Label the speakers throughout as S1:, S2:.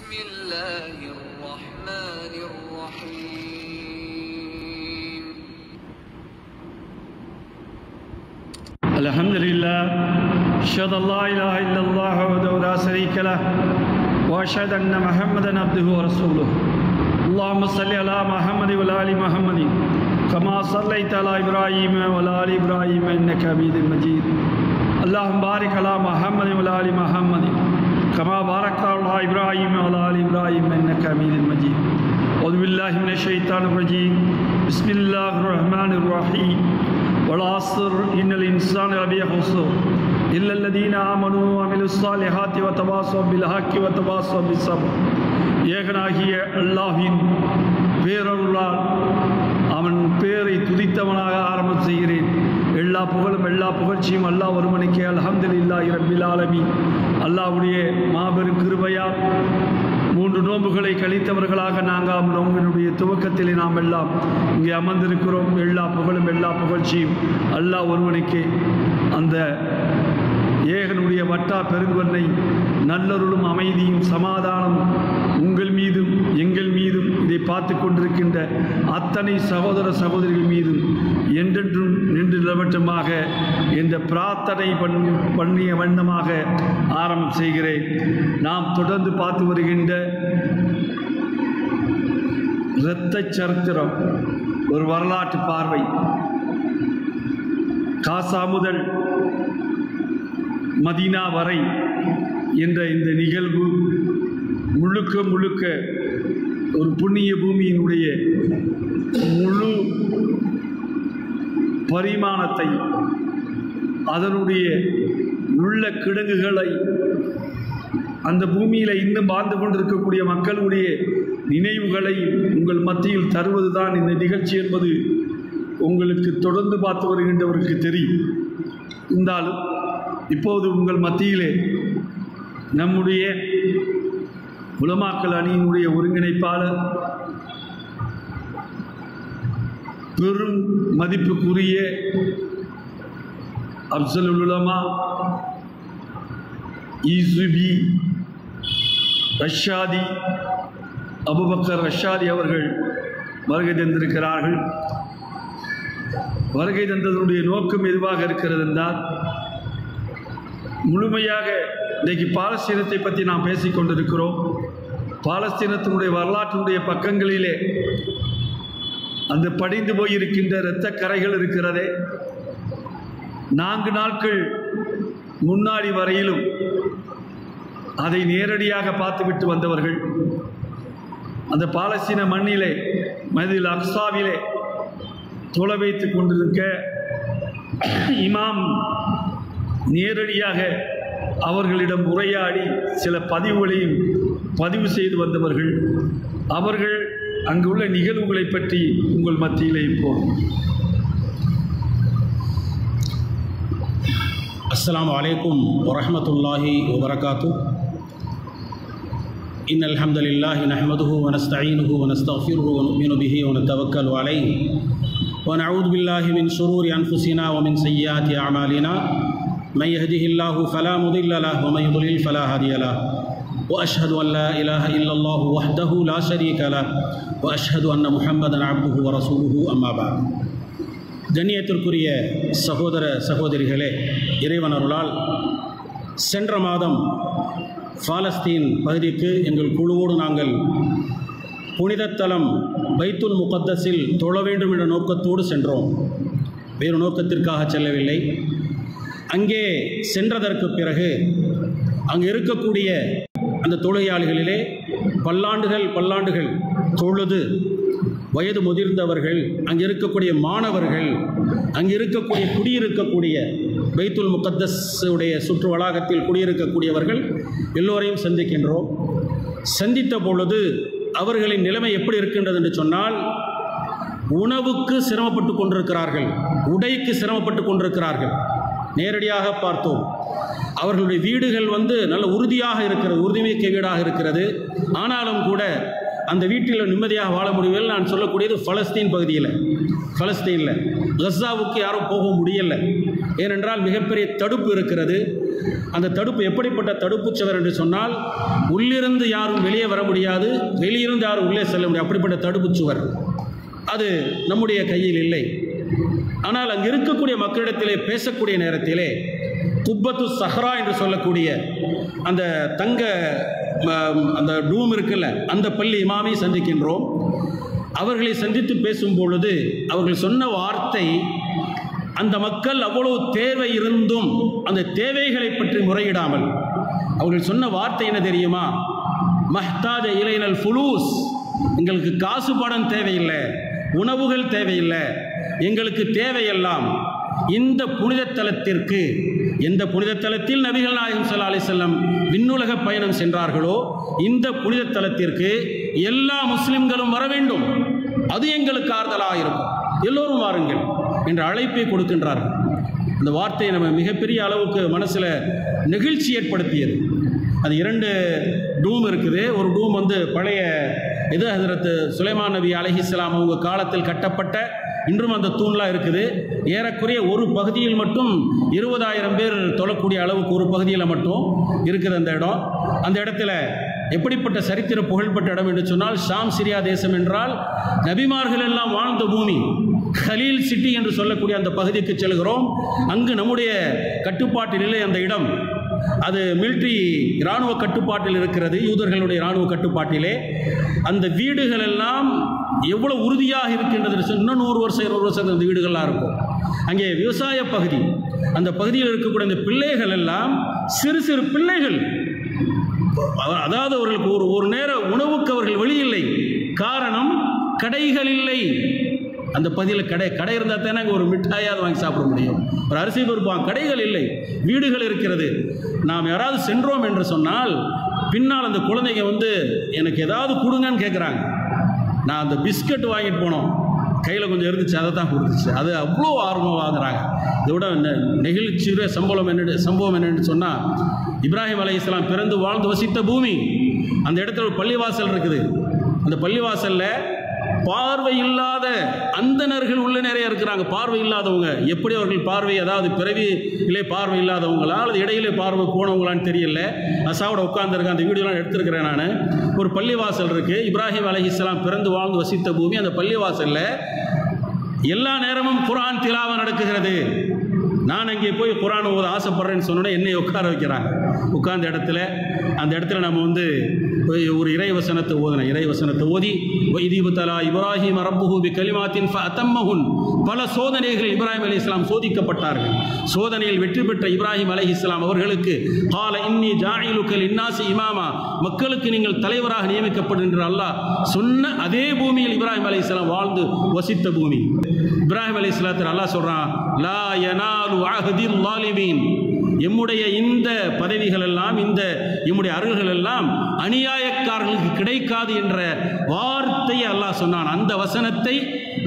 S1: بسم الله الرحمن الرحيم
S2: الحمد لله أشهد أن لا إله إلا الله وحده لا شريك له وأشهد أن محمدا عبده ورسوله اللهم صل على محمد وعلى آل محمد كما صليت على إبراهيم وعلى آل إبراهيم إنك حميد مجيد اللهم بارك على محمد وعلى آل محمد كما باركت على إبراهيم وعلى آل إبراهيم إنك حميد مجيد أعوذ بالله من الشيطان الرجيم بسم الله الرحمن الرحيم والعصر إن الإنسان لفي خسر إلا الذين آمنوا وعملوا الصالحات وتواصوا بالحق وتواصوا بالصبر ஏகனாகிய அல்லாஹ்வின் பேரருளால் அவன் பேரை துதித்தவனாக ஆரம்பம் செய்கிறேன். எல்லா புகழும் எல்லா புகழ்ச்சியும் அல்லாஹ் ஒருவனுக்கே. அல்ஹம்துலில்லாஹி ரப்பில் ஆலமீன். அல்லாஹ்வுடைய மாபெரும் கிருபையால் 3 நோன்புகளை கழித்தவர்களாக நாங்கள் நோம்பினுடைய துவக்கத்திலே நாம் எல்லாம் இங்கே அமர்ந்திருக்கிறோம். எல்லா புகழும் எல்லா புகழ்ச்சியும் அல்லாஹ் ஒருவனுக்கே. அந்த ஏகனுடைய வட்டா பெருங்கொன்னை நல்லருளும் அமைதியும் சமாதானம் உங்கள் மீதும் எங்கள் மீதும் இதை பார்த்து கொண்டிருக்கின்ற அத்தனை சகோதர சகோதரிகள் மீதும் என்றென்றும் நின்று நிலவட்டமாக என்ற பிரார்த்தனை பண்ணிய வண்ணமாக ஆரம்பம் செய்கிறேன். நாம் தொடர்ந்து பார்த்து வருகின்ற இரத்த சரித்திரம், ஒரு வரலாற்று பார்வை, காசா முதல் மதீனா வரை என்ற இந்த நிகழ்வு முழுக்க முழுக்க ஒரு புண்ணிய பூமியினுடைய முழு பரிமாணத்தை, அதனுடைய உள்ள கிடங்குகளை, அந்த பூமியில் இன்னும் வாழ்ந்து கொண்டிருக்கக்கூடிய மக்களுடைய நினைவுகளை உங்கள் மத்தியில் தருவதுதான் இந்த நிகழ்ச்சி என்பது உங்களுக்கு தொடர்ந்து பார்த்து வருகின்றவருக்கு தெரியும். இருந்தாலும் இப்போது உங்கள் மத்தியிலே நம்முடைய உலமாக்கல் அணியினுடைய ஒருங்கிணைப்பாளர், பெரும் மதிப்புக்குரிய அப்சலுல் உலமா ஈசுபி ரஷாதி அபுபக்கர் ரஷாதி அவர்கள் வருகை தந்திருக்கிறார்கள். வருகை தந்ததனுடைய நோக்கம் எதுவாக இருக்கிறது என்றால், முழுமையாக இன்றைக்கு பாலஸ்தீனத்தை பற்றி நாம் பேசிக்கொண்டிருக்கிறோம். பாலஸ்தீனத்தினுடைய வரலாற்றினுடைய பக்கங்களிலே அந்த படிந்து போயிருக்கின்ற இரத்த கரைகள் இருக்கிறதே, 4 நாட்கள் முன்னாடி வரையிலும் அதை நேரடியாக பார்த்துவிட்டு வந்தவர்கள். அந்த பாலஸ்தீன மண்ணிலே மஸ்ஜிதுல் அக்ஸாவிலே தொழ வைத்து கொண்டிருக்க இமாம் நேரடியாக அவர்களிடம் உரையாடி சில பதிவுகளையும் பதிவு செய்து வந்தவர்கள். அவர்கள் அங்குள்ள நிகழ்வுகளை பற்றி உங்கள் மத்தியிலே இப்போது.
S3: அஸ்ஸலாமு அலைக்கும் வரஹ்மத்துல்லாஹி வபரகாத்துஹ். இன்னல் ஹம்தலில்லாஹி நஹ்மதுஹு வ நஸ்தஈனுஹு வ நஸ்தக்ஃபிருஹு வ நு'மினு பிஹி வ நதவக்கலு அலைஹி வ நஊது பில்லாஹி மின் ஷுரூரி அன்ஃபுஸினா வ மின் ஸய்யிஆத்தி அஅமாலினா من يهده الله فلا مضل له ومن يضلل فلا هادي له وأشهد أن لا إله إلا الله وحده لا شريك له وأشهد أن محمدا عبده ورسوله أما بعد. கண்ணியத்திற்குரிய சகோதர சகோதரிகளே, இறைவன் அருளால் சென்ற மாதம் பாலஸ்தீன் பகுதிக்கு எங்கள் குழுவோடு நாங்கள் புனிதத்தலம் பைத்துல் முகத்தஸில் தொழ வேண்டும் என்ற நோக்கத்தோடு சென்றோம். வேறு நோக்கத்திற்காக செல்லவில்லை. அங்கே சென்றதற்கு பிறகு அங்கே இருக்கக்கூடிய அந்த தொழுகையாளிகளிலே பல்லாண்டுகள் தொழுது வயது முதிர்ந்தவர்கள், அங்கே இருக்கக்கூடிய மாணவர்கள், அங்கே இருக்கக்கூடிய குடியிருக்கக்கூடிய பைத்துல் முகத்தஸ் உடைய சுற்று வளாகத்தில் குடியிருக்கக்கூடியவர்கள் எல்லோரையும் சந்திக்கின்றோம். சந்தித்த பொழுது அவர்களின் நிலைமை எப்படி இருக்கின்றது என்று சொன்னால், உணவுக்கு சிரமப்பட்டு கொண்டிருக்கிறார்கள், உடைக்கு சிரமப்பட்டு கொண்டிருக்கிறார்கள். நேரடியாக பார்த்தோம். அவர்களுடைய வீடுகள் நல்ல உறுதியாக இருக்கிறது, உறுதிமிக்க வீடாக இருக்கிறது. ஆனாலும் கூட அந்த வீட்டில் நிம்மதியாக வாழ முடியவில்லை. நான் சொல்லக்கூடியது பலஸ்தீன் பகுதியில், பலஸ்தீனில் கஸாவுக்கு யாரும் போக முடியலை. ஏனென்றால் மிகப்பெரிய தடுப்பு இருக்கிறது. அந்த தடுப்பு எப்படிப்பட்ட தடுப்பு சுவர் என்று சொன்னால், உள்ளிருந்து யாரும் வெளியே வர முடியாது, வெளியிருந்து யாரும் உள்ளே செல்ல முடியாது. அப்படிப்பட்ட தடுப்பு சுவர் அது நம்முடைய கையில் இல்லை. ஆனால் அங்கு இருக்கக்கூடிய மக்களிடத்திலே பேசக்கூடிய நேரத்திலே குப்பத்து சஹ்ரா என்று சொல்லக்கூடிய அந்த தங்க அந்த டூம் இருக்குல்ல, அந்த பள்ளி இமாமை சந்திக்கின்றோம். அவர்களை சந்தித்து பேசும் பொழுது அவர்கள் சொன்ன வார்த்தை, அந்த மக்கள் அவ்வளவு தேவை இருந்தும் அந்த தேவைகளை பற்றி முறையிடாமல் அவர்கள் சொன்ன வார்த்தை என்ன தெரியுமா? மஹ்தாஜ இலைனல் ஃபுலூஸ், எங்களுக்கு காசு பணம் தேவையில்லை, உணவுகள் தேவையில்லை, எங்களுக்கு தேவையெல்லாம் இந்த புனித தலத்திற்கு, எந்த புனித தலத்தில் நபிகள் நாயகம் ஸல்லல்லாஹு அலைஹி வஸல்லம் விண்ணுலக பயணம் சென்றார்களோ இந்த புனித தலத்திற்கு எல்லா முஸ்லிம்களும் வர வேண்டும், அது எங்களுக்கு ஆறுதலாக இருக்கும், எல்லோரும் வாருங்கள் என்ற அழைப்பை கொடுக்கின்றார்கள். அந்த வார்த்தை நம்ம மிகப்பெரிய அளவுக்கு மனசில் நெகிழ்ச்சி ஏற்படுத்தியது. அது 2 டூம் இருக்குது. ஒரு டூம் பழைய ஹஜ்ரத் சுலைமான் நபி அலைஹிஸ்ஸலாம் அவங்க காலத்தில் கட்டப்பட்ட, இன்றும் அந்த தூண்லாம் இருக்குது. ஏறக்குறைய ஒரு பகுதியில் மட்டும் 20,000 பேர் தொழக்கூடிய அளவுக்கு ஒரு பகுதியில் மட்டும் இருக்குது அந்த இடம். அந்த இடத்துல எப்படிப்பட்ட சரித்திர புகழ்பெற்ற இடம் என்று சொன்னால், ஷாம் சிரியா தேசம் என்றால் நபிமார்கள் எல்லாம் வாழ்ந்த பூமி, கலீல் சிட்டி என்று சொல்லக்கூடிய அந்த பகுதிக்கு செல்கிறோம். அங்கு நம்முடைய கட்டுப்பாட்டில் இல்லை அந்த இடம். அது மிலிட்ரி இராணுவ கட்டுப்பாட்டில் இருக்கிறது, யூதர்களுடைய இராணுவ கட்டுப்பாட்டிலே. அந்த வீடுகள் எல்லாம் எவ்வளவு உறுதியாக இருக்கின்றது. இன்னும் 100 வருஷம் 20 வருஷம் அந்த வீடுகள்லாம் இருக்கும். அங்கே விவசாய பகுதி, அந்த பகுதியில் இருக்கக்கூடிய அந்த பிள்ளைகள் எல்லாம் சிறு சிறு பிள்ளைகள். அதாவது அவர்களுக்கு ஒரு நேர உணவுக்கு அவர்கள் வழி இல்லை. காரணம், கடைகள் இல்லை. அந்த பகுதியில் கடை இருந்தால் தானே அங்கே ஒரு மிட்டாயாவது வாங்கி சாப்பிட முடியும், ஒரு அரிசி பருப்பாங்க. கடைகள் இல்லை, வீடுகள் இருக்கிறது. நாம் யாராவது சென்றோம் என்று சொன்னால் பின்னால் அந்த குழந்தைங்க எனக்கு ஏதாவது கொடுங்கன்னு கேட்குறாங்க. நான் அந்த பிஸ்கட் வாங்கிட்டு போனோம், கையில் கொஞ்சம் இருந்துச்சு, அதை தான் கொடுத்துச்சு. அது அவ்வளோ ஆர்வமாக வாங்குறாங்க. இதோட நெகிழ்ச்சியுடைய சம்பவம் என்னென்னு சொன்னால், இப்ராஹிம் அலைஹிஸ்ஸலாம் பிறந்து வாழ்ந்து வசித்த பூமி, அந்த இடத்துல ஒரு பள்ளிவாசல் இருக்குது. அந்த பள்ளிவாசலில் பார்வை இல்லாத அந்தணர்கள் உள்ள நிறைய இருக்கிறாங்க. பார்வை இல்லாதவங்க, எப்படி அவர்கள் பார்வை, அதாவது பிறவியிலே பார்வை இல்லாதவங்களா அல்லது இடையிலே பார்வை போனவங்களான்னு தெரியல. அசாவோட உட்கார்ந்துருக்க அந்த வீடியோலாம் எடுத்திருக்கிறேன் நான். ஒரு பள்ளிவாசல் இருக்குது, இப்ராஹிம் அலைஹிஸ்ஸலாம் பிறந்து வாழ்ந்து வசித்த பூமி. அந்த பள்ளிவாசலில் எல்லா நேரமும் குர்ஆன் திலாவா நடக்குகிறது. நான் அங்கே போய் குர்ஆன் ஓத ஆசைப்படுறேன்னு சொன்னோன்னே என்னை உட்கார வைக்கிறாங்க. உட்கார்ந்த இடத்துல, அந்த இடத்துல நம்ம ஒரு இறைவசனத்தை ஓதினேன். இறைவசனத்தை ஓதி, வைதிபுத்தலா இப்ராஹிம் ரப்புஹு பி கலிமாத்தின் ஃபஅத்தம்மஹுன், பல சோதனைகள் இப்ராஹிம் அலைஹிஸ்ஸலாம் சோதிக்கப்பட்டார்கள். சோதனையில் வெற்றி பெற்ற இப்ராஹிம் அலைஹிஸ்ஸலாம் அவர்களுக்கு கால இன்னி ஜாயிலுக லின்னாசி இமாமா, மக்களுக்கு நீங்கள் தலைவராக நியமிக்கப்படும் என்று அல்லாஹ் சொன்ன அதே பூமியில் இப்ராஹிம் அலைஹிஸ்ஸலாம் வாழ்ந்து வசித்த பூமி. இப்ராஹிம் அலைஹிஸ்ஸலாத்துக்கு அல்லாஹ் சொல்றான், லா யனாலு அஹ்தில் ஸாலிமீன், எம்முடைய இந்த பதவிகள் எல்லாம், இந்த எம்முடைய அருள்கள் எல்லாம் அநியாயக்காரர்களுக்கு கிடைக்காது என்ற வார்த்தையை அல்லாஹ் சொன்னான். அந்த வசனத்தை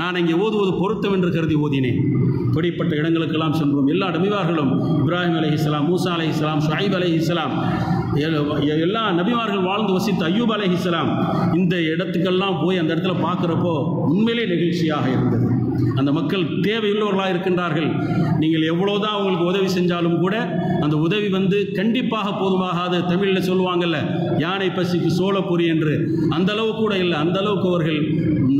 S3: நான் இங்கே ஓதுவது பொருத்தம் என்று கருதி ஓதினேன். இப்படிப்பட்ட இடங்களுக்கெல்லாம் சென்றோம். எல்லா நபிமார்களும், இப்ராஹிம் அலைஹிஸ்ஸலாம், மூசா அலைஹிஸ்ஸலாம், ஷுஐப் அலைஹிஸ்ஸலாம், எல்லா நபிமார்கள் வாழ்ந்து வசித்த அய்யூப் அலைஹிஸ்ஸலாம், இந்த இடத்துக்கெல்லாம் போய் அந்த இடத்துல பார்க்குறப்போ உண்மையிலே நெகிழ்ச்சியாக இருந்தது. அந்த மக்கள் தேவையுள்ளவர்களாக இருக்கின்றார்கள். நீங்கள் எவ்வளோதான் அவங்களுக்கு உதவி செஞ்சாலும் கூட அந்த உதவி கண்டிப்பாக போதுமாகாது. தமிழில் சொல்லுவாங்கல்ல, யானை பசிக்கு சோளப்பொறி என்று, அந்த அளவு கூட இல்லை. அந்த அளவுக்கு அவர்கள்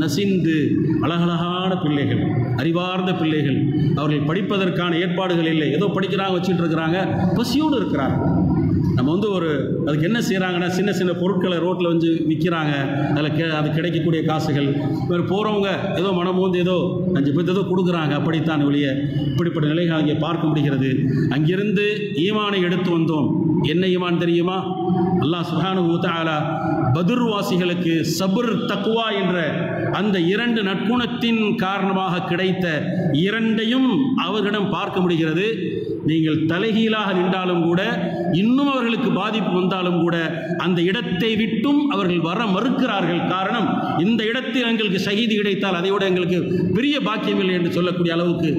S3: நசிந்து அழகழகான பிள்ளைகள், அறிவார்ந்த பிள்ளைகள். அவர்கள் படிப்பதற்கான ஏற்பாடுகள் இல்லை, ஏதோ படிக்கிறாங்க, வச்சுட்டு இருக்கிறாங்க, பசியோடு இருக்கிறாங்க. நம்ம அதுக்கு என்ன செய்கிறாங்கன்னா, சின்ன சின்ன பொருட்களை ரோட்டில் விற்கிறாங்க. அதில் அது கிடைக்கக்கூடிய காசுகள் போகிறவங்க ஏதோ மனமோந்து ஏதோ 5 பேர் ஏதோ கொடுக்குறாங்க. அப்படித்தான் வெளியே இப்படிப்பட்ட நிலைகள் அங்கே பார்க்க முடிகிறது. அங்கிருந்து ஈமானை எடுத்து வந்தோம். என்ன ஈமான் தெரியுமா? அல்லாஹ் சுப்ஹானஹு வ தஆலா பத்ர் வாசிகளுக்கு சப்ர், தக்வா என்ற அந்த 2 நற்குணத்தின் காரணமாக கிடைத்த 2ஐயும் அவர்களிடம் பார்க்க முடிகிறது. நீங்கள் தலைகீழாக நின்றாலும் கூட, இன்னும் அவர்களுக்கு பாதிப்பு வந்தாலும் கூட, அந்த இடத்தை விட்டும் அவர்கள் வர மறுக்கிறார்கள். காரணம், இந்த இடத்தில் எங்களுக்கு ஷஹீது கிடைத்தால் அதை விட எங்களுக்கு பெரிய பாக்கியம் இல்லை என்று சொல்லக்கூடிய அளவுக்கு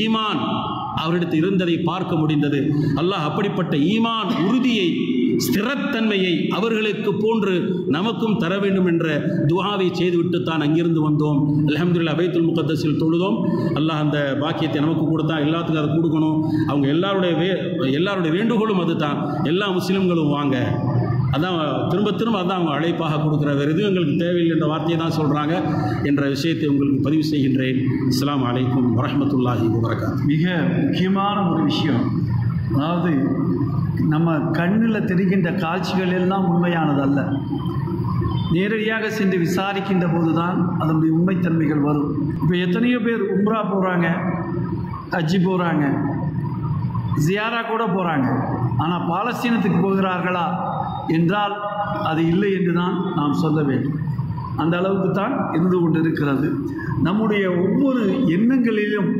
S3: ஈமான் அவரிடத்தில் இருந்ததை பார்க்க முடிந்தது. அல்லாஹ் அப்படிப்பட்ட ஈமான் உறுதியை ஸ்திரத்தன்மையை அவர்களுக்கு போன்று நமக்கும் தர வேண்டும் என்ற துஆவை செய்துவிட்டு தான் அங்கிருந்து வந்தோம். அல்ஹம்துலில்லாஹ் பைத்துல் முகத்தஸில் தொழுதோம். அல்லாஹ் அந்த பாக்கியத்தை நமக்கு கொடுத்தா, எல்லாத்துக்கும் அதை கொடுக்கணும். அவங்க எல்லாருடைய வேண்டுகோளும் அது தான், எல்லா முஸ்லீம்களும் வாங்க. அதான் திரும்ப திரும்ப அதான் அவங்க அழைப்பாக கொடுக்குற, வேறு எதுவும் எங்களுக்கு தேவையில்லை என்ற வார்த்தையை தான் சொல்கிறாங்க என்ற விஷயத்தை உங்களுக்கு பதிவு செய்கின்றேன். அஸ்ஸலாமு அலைக்கும் வரஹ்மத்துல்லாஹி வபரகாத்துஹு.
S2: மிக முக்கியமான ஒரு விஷயம், அதாவது நம்ம கண்ணில் தெரிகின்ற காட்சிகள் எல்லாம் உண்மையானதல்ல. நேரடியாக சென்று விசாரிக்கின்ற போது தான் அதனுடைய உண்மைத்தன்மைகள் வரும். இப்போ எத்தனையோ பேர் உம்ரா போகிறாங்க, ஹஜ்ஜி போகிறாங்க, ஜியாரா கூட போகிறாங்க. ஆனால் பாலஸ்தீனத்துக்கு போகிறார்களா என்றால் அது இல்லை என்று தான் நாம் சொல்ல வேண்டும். அந்த அளவுக்கு தான் இருந்து கொண்டு இருக்கிறது. நம்முடைய ஒவ்வொரு எண்ணங்களிலும்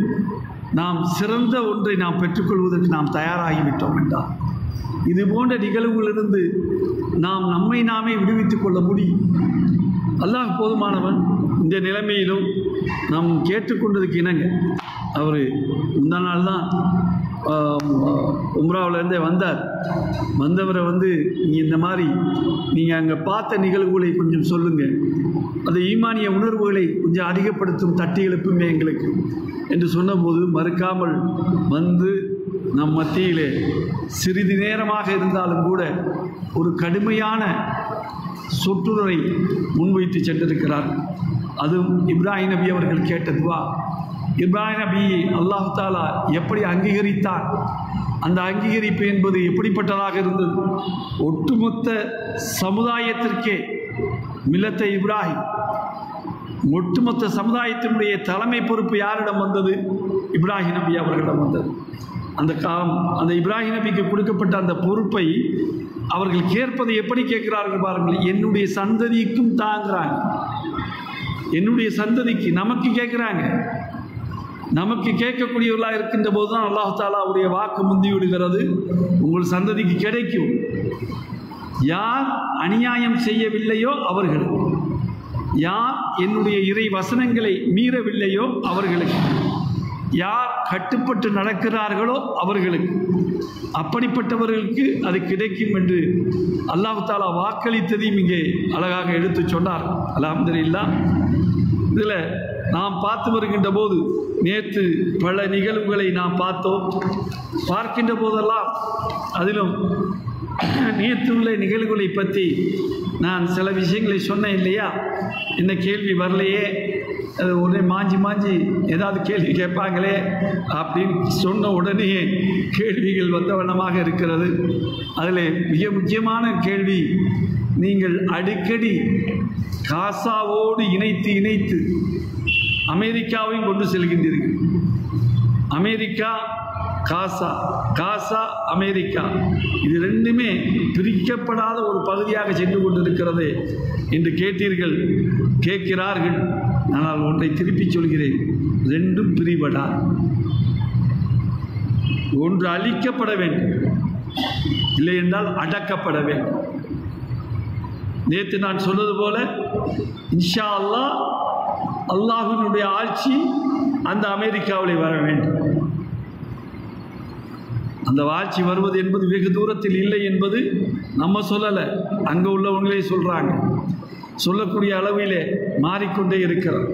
S2: நாம் சிறந்த ஒன்றை நாம் பெற்றுக்கொள்வதற்கு நாம் தயாராகிவிட்டோம் என்றால், இது போன்ற நிகழ்வுகளிலிருந்து நாம் நம்மை நாமே விடுவித்துக் கொள்ள முடியும். அல்லாஹ் போதுமானவன். இந்த நிலைமையிலும் நாம் கேட்டுக்கொண்டதுக்கு இணங்க அவர் முந்தா நாள் தான் உம்ராவிலேருந்தே வந்தவரை நீங்கள் இந்த மாதிரி நீங்கள் அங்கே பார்த்த நிகழ்வுகளை கொஞ்சம் சொல்லுங்கள், அந்த ஈமானிய உணர்வுகளை கொஞ்சம் அதிகப்படுத்தும், தட்டி எழுப்புமே எங்களுக்கு என்று சொன்னபோது மறுக்காமல் வந்து நம் மத்தியிலே சிறிது நேரமாக இருந்தாலும் கூட ஒரு கடுமையான சொற்றுரை முன்வைத்து சென்றிருக்கிறார். அதுவும் இப்ராஹிம் நபி அவர்கள் கேட்ட துவா. இப்ராஹிம் நபி அல்லாஹ் தாலா எப்படி அங்கீகரித்தார், அந்த அங்கீகரிப்பு என்பது எப்படிப்பட்டதாக இருந்தது? ஒட்டுமொத்த சமுதாயத்திற்கே மில்லத்தை இப்ராஹிம், ஒட்டுமொத்த சமுதாயத்தினுடைய தலைமை பொறுப்பு யாரிடம் வந்தது? இப்ராஹிம் நபி அவர்களிடம் வந்தது. அந்த இப்ராஹிம் நபிக்கு கொடுக்கப்பட்ட அந்த பொறுப்பை அவர்கள் கேட்பதை எப்படி கேட்கிறார்கள் பாருங்கள். என்னுடைய சந்ததிக்கும் தாங்கிறாங்க, என்னுடைய சந்ததிக்கு, நமக்கு கேட்குறாங்க. நமக்கு கேட்கக்கூடியவர்களாக இருக்கின்ற போது தான் அல்லாஹ் தாலாவுடைய வாக்கு முந்தி விடுகிறது, உங்கள் சந்ததிக்கு கிடைக்கும். யார் அநியாயம் செய்யவில்லையோ அவர்களுக்கு, யார் என்னுடைய இறை வசனங்களை மீறவில்லையோ அவர்களுக்கு, யார் கட்டுப்பட்டு நடக்கிறார்களோ அவர்களுக்கு, அப்படிப்பட்டவர்களுக்கு அது கிடைக்கும் என்று அல்லாஹ் தாலா வாக்களித்ததையும் இங்கே அழகாக எடுத்து சொன்னார். அல்ஹம்துலில்லாஹ். இதில் நாம் பார்த்து வருகின்ற போது நேற்று பல நிகழ்வுகளை நாம் பார்த்தோம். பார்க்கின்ற போதெல்லாம் அதிலும் நேற்று உள்ள நிகழ்வுகளை பற்றி நான் சில விஷயங்களை சொன்னேன் இல்லையா? என்ன கேள்வி வரலையே, அது உடனே மாஞ்சி ஏதாவது கேள்வி கேட்பாங்களே அப்படின்னு சொன்ன உடனே கேள்விகள் வந்த வண்ணமாக இருக்கிறது. அதில் மிக முக்கியமான கேள்வி, நீங்கள் அடிக்கடி காசாவோடு இணைத்து அமெரிக்காவையும் கொண்டு செல்கின்றீர்கள். அமெரிக்கா காசா அமெரிக்கா, இது ரெண்டுமே பிரிக்கப்படாத ஒரு பகுதியாக சென்று கொண்டிருக்கிறது என்று கேட்கிறார்கள். ஆனால் ஒன்றை திருப்பி சொல்கிறேன், ரெண்டும் பிரிபடா. ஒன்று அழிக்கப்பட வேண்டும், இல்லை என்றால் அடக்கப்பட வேண்டும். நேற்று நான் சொன்னது போல இன்ஷா அல்லாஹ் அல்லாஹ்வினுடைய ஆட்சி அந்த அமெரிக்காவில் வர வேண்டும். அந்த ஆட்சி வருவது என்பது வெகு தூரத்தில் இல்லை என்பது நம்ம சொல்லலை, அங்கே உள்ளவங்களே சொல்கிறாங்க. சொல்லக்கூடிய அளவிலே மாறிக்கொண்டே இருக்கிறது.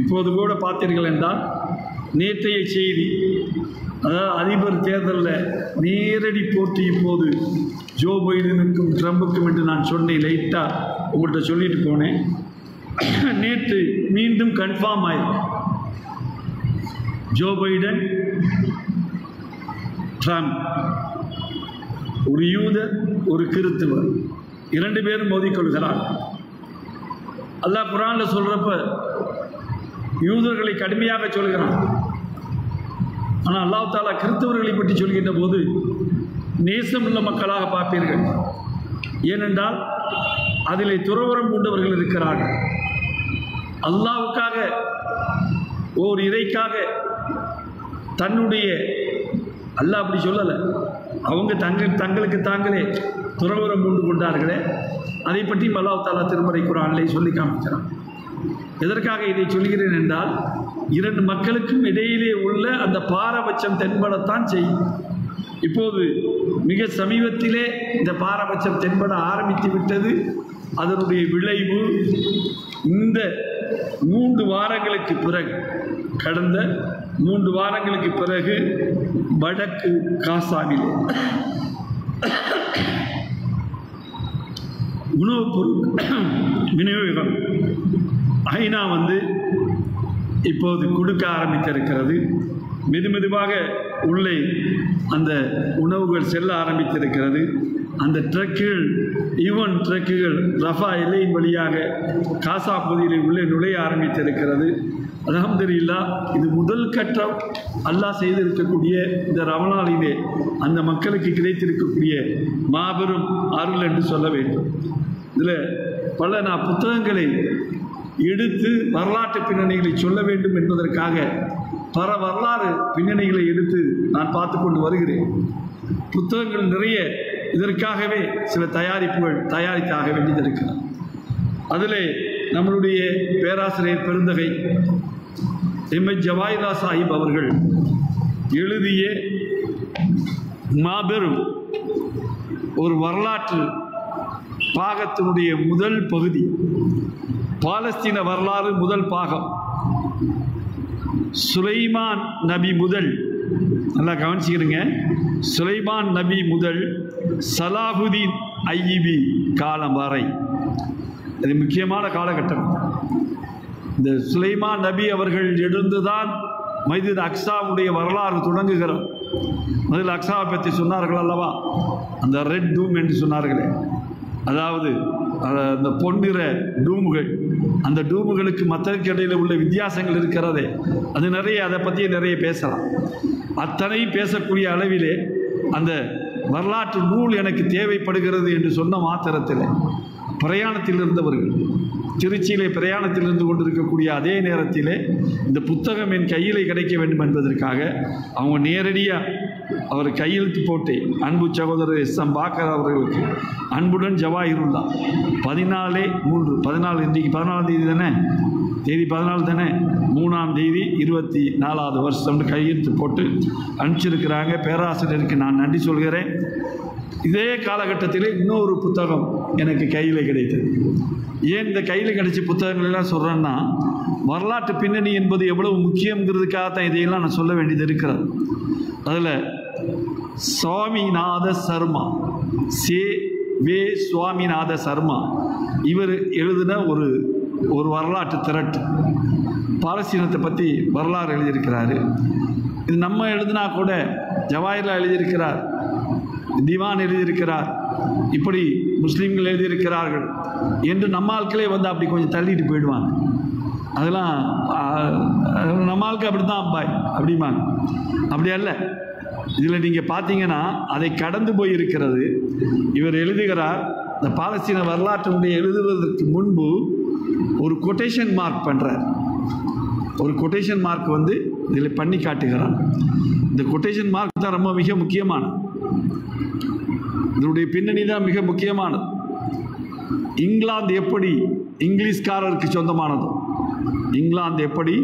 S2: இப்போது கூட பார்த்தீர்கள் என்றால் நேற்றைய செய்தி, அதாவது அதிபர் தேர்தலில் நேரடி போட்டி இப்போது ஜோ பைடனுக்கும் ட்ரம்புக்கும் என்று நான் சொன்னேன், லைட்டாக உங்கள்கிட்ட சொல்லிட்டு போனேன். நேற்று மீண்டும் கன்ஃபார்ம் ஆயிருக்கு. ஜோ பைடன், ட்ரம்ப், ஒரு யூதர் ஒரு கிறிஸ்தவர், இரண்டு பேரும் மோதிக்கொள்கிறார். அல்லாஹ் குர்ஆனில் சொல்கிறப்ப யூதர்களை கடுமையாக சொல்கிறான். ஆனால் அல்லாஹ் தாலா கிறிஸ்தவர்களை பற்றி சொல்கின்ற போது நேசமுள்ள மக்களாக பார்ப்பீர்கள். ஏனென்றால் அதிலே துறவரம் கொண்டவர்கள் இருக்கிறார்கள். அல்லாஹ்வுக்காக, ஓர் இறைக்காக தன்னுடைய, அல்லாஹ் அப்படி சொல்லலை, அவங்க தங்களுக்கு தாங்களே துறவரம் கொண்டு கொண்டார்களே, அதை பற்றியும் அல்லாஹ் தாலா திருமறை குர்ஆனிலே சொல்லி காமிக்கிறான். எதற்காக இதை சொல்கிறேன் என்றால், இரண்டு மக்களுக்கும் இடையிலே உள்ள அந்த பாரபட்சம் தென்படத்தான் செய்யும். இப்போது மிக சமீபத்திலே இந்த பாரபட்சம் தென்பட ஆரம்பித்து விட்டது. அதனுடைய விளைவு இந்த 3 வாரங்களுக்கு பிறகு, கடந்த 3 வாரங்களுக்கு பிறகு வடக்கு காசாவிலே உணவுப் பொருள் விநியோகம் ஐநா இப்போது கொடுக்க ஆரம்பித்திருக்கிறது. மெதுமெதுவாக உள்ளே அந்த உணவுகள் செல்ல ஆரம்பித்திருக்கிறது. அந்த ட்ரக்குகள், ஈவன் ட்ரக்குகள் ரஃபா எல்லையின் வழியாக காசா பகுதியில் உள்ளே நுழைய ஆரம்பித்திருக்கிறது. அல்ஹம்துலில்லாஹ், இது முதல் கட்டம். அல்லாஹ் செய்திருக்கக்கூடிய இந்த ரமலானிலே அந்த மக்களுக்கு கிடைத்திருக்கக்கூடிய மாபெரும் அருள் என்று சொல்ல வேண்டும். இதில் பல புத்தகங்களை எடுத்து வரலாற்று பின்னணிகளை சொல்ல வேண்டும் என்பதற்காக பல வரலாறு பின்னணிகளை எடுத்து நான் பார்த்து கொண்டு வருகிறேன். புத்தகங்கள் நிறைய இதற்காகவே சில தயாரிப்புகள் தயாரித்தாக வேண்டியிருக்கிறது. அதில் நம்மளுடைய பேராசிரியர் பெருந்தகை எம்எச் ஜவாஹிர்லா சாஹிப் அவர்கள் எழுதிய மாபெரும் ஒரு வரலாற்று பாகத்தினுடைய முதல் பகுதி, பாலஸ்தீன வரலாறு முதல் பாகம், சுலைமான் நபி முதல், நல்லா கவனிச்சுக்கிறீங்க, சுலைமான் நபி முதல் சலாஹுதீன் ஐயூபி காலம் வரை. இது முக்கியமான காலகட்டம். இந்த சுலைமான் நபி அவர்கள் எழுந்துதான் மஸ்ஜித் அக்ஸாவுடைய வரலாறு தொடங்குகிறோம். மஸ்ஜித் அக்ஸாவை பற்றி சொன்னார்கள் அல்லவா, அந்த ரெட் டூம் என்று சொன்னார்களே, அதாவது அந்த பொன்னிற டூமுகள், அந்த டூமுகளுக்கு மற்றதுக்கு இடையில் உள்ள வித்தியாசங்கள் இருக்கிறதே, அது நிறைய, அதை பற்றியே நிறைய பேசலாம். அத்தனை பேசக்கூடிய அளவிலே அந்த வரலாற்று நூல் எனக்கு தேவைப்படுகிறது என்று சொன்ன மாத்திரத்தில் பிரயாணத்தில் இருந்தவர்கள், திருச்சியிலே பிரயாணத்தில் இருந்து கொண்டிருக்கக்கூடிய அதே நேரத்திலே இந்த புத்தகம் என் கையிலே கிடைக்க வேண்டும் என்பதற்காக அவங்க நேரடியாக அவர் கையெழுத்து போட்டு அன்பு சகோதரர் எஸ்.எம். பாக்கர் அவர்களுக்கு அன்புடன் ஜவாஹிருல்லா 14/3 இன்றைக்கு 14ஆம் தேதி தானே, தேதி 14 தானே, 3ஆம் தேதி 24வது வருஷம் கையெழுத்து போட்டு அனுப்பிச்சிருக்கிறாங்க. பேராசிரியருக்கு நான் நன்றி சொல்கிறேன். இதே காலகட்டத்தில் இன்னொரு புத்தகம் எனக்கு கையில் கிடைத்தது. ஏன் இந்த கையில் கிடைச்ச புத்தகங்கள் எல்லாம் சொல்கிறேன்னா, வரலாற்று பின்னணி என்பது எவ்வளவு முக்கியங்கிறதுக்காகத்தான் இதையெல்லாம் நான் சொல்ல வேண்டியது இருக்கிறது. அதில் சுவாமிநாத சர்மா, வே சுவாமிநாத சர்மா இவர் எழுதின ஒரு வரலாற்று திரட்டு, பாலஸ்தீனத்தை பற்றி வரலாறு எழுதியிருக்கிறாரு. இது நம்ம எழுதினா கூட ஜவாஹிர்லா எழுதியிருக்கிறார், திவான் எழுதியிருக்கிறார், இப்படி முஸ்லீம்கள் எழுதியிருக்கிறார்கள் என்று நம்ம ஆட்களே அப்படி கொஞ்சம் தள்ளிட்டு போயிடுவாங்க. அதெல்லாம் நம்ம ஆளுக்கு அப்படி தான் அப்பாய் அப்படிம்பாங்க. அப்படி அல்ல. இதில் நீங்கள் பார்த்தீங்கன்னா அதை கடந்து போயிருக்கிறது. இவர் எழுதுகிறார், இந்த பாலஸ்தீன வரலாற்றினுடைய எழுதுவதற்கு முன்பு ஒரு கொட்டேஷன் மார்க் பண்ணுறார். ஒரு கொட்டேஷன் மார்க் இதில் பண்ணி காட்டுகிறார். இந்த கொட்டேஷன் மார்க் தான் ரொம்ப மிக முக்கியமானது. இதனுடைய பின்னணி தான் மிக முக்கியமானது. இங்கிலாந்து எப்படி இங்கிலீஷ்காரருக்கு சொந்தமானதோ, இங்கிலாந்து எப்படி